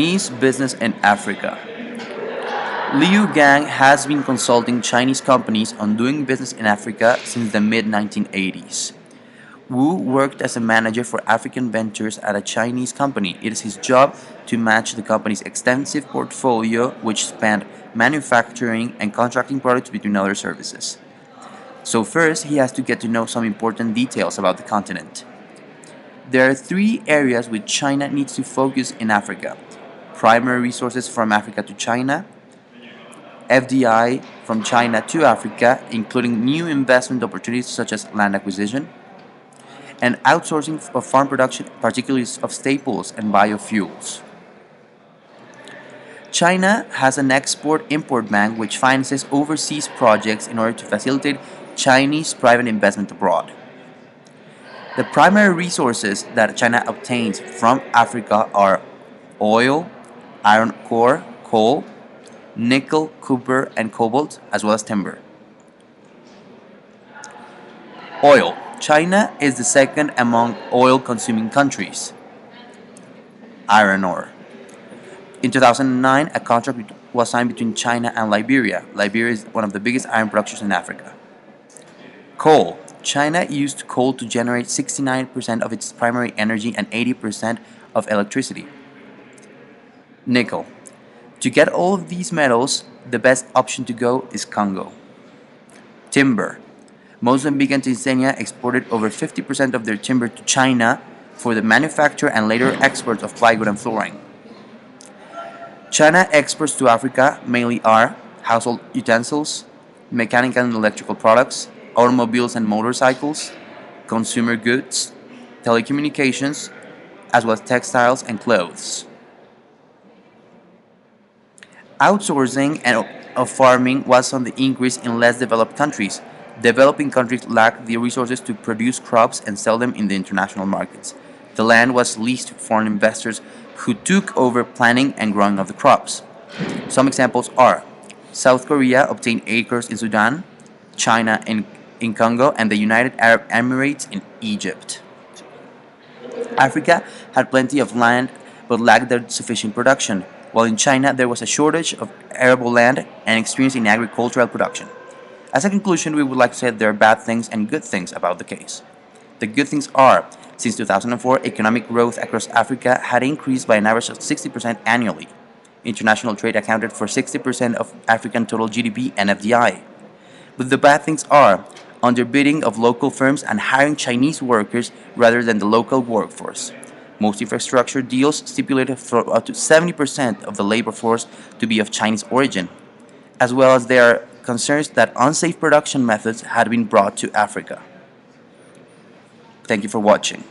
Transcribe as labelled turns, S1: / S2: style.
S1: Chinese business in Africa. Liu Gang has been consulting Chinese companies on doing business in Africa since the mid-1980s. Wu worked as a manager for African ventures at a Chinese company. It is his job to match the company's extensive portfolio, which spanned manufacturing and contracting products between other services. So first, he has to get to know some important details about the continent. There are three areas which China needs to focus in Africa: primary resources from Africa to China, FDI from China to Africa, including new investment opportunities such as land acquisition, and outsourcing of farm production, particularly of staples and biofuels. China has an export-import bank which finances overseas projects in order to facilitate Chinese private investment abroad. The primary resources that China obtains from Africa are oil, iron ore, coal, nickel, copper, and cobalt, as well as timber. Oil. China is the second among oil-consuming countries. Iron ore. In 2009, a contract was signed between China and Liberia. Liberia is one of the biggest iron producers in Africa. Coal. China used coal to generate 69% of its primary energy and 80% of electricity. Nickel. To get all of these metals, the best option to go is Congo. Timber. Mozambique and Tanzania exported over 50% of their timber to China for the manufacture and later exports of plywood and flooring. China exports to Africa mainly are household utensils, mechanical and electrical products, automobiles and motorcycles, consumer goods, telecommunications, as well as textiles and clothes. Outsourcing of farming was on the increase in less developed countries. Developing countries lacked the resources to produce crops and sell them in the international markets. The land was leased to foreign investors who took over planting and growing of the crops. Some examples are South Korea obtained acres in Sudan, China in Congo, and the United Arab Emirates in Egypt. Africa had plenty of land but lacked the sufficient production, while in China there was a shortage of arable land and experience in agricultural production. As a conclusion, we would like to say that there are bad things and good things about the case. The good things are, since 2004, economic growth across Africa had increased by an average of 60% annually. International trade accounted for 60% of African total GDP and FDI. But the bad things are underbidding of local firms and hiring Chinese workers rather than the local workforce. Most infrastructure deals stipulated for up to 70% of the labor force to be of Chinese origin, as well as there are concerns that unsafe production methods had been brought to Africa. Thank you for watching.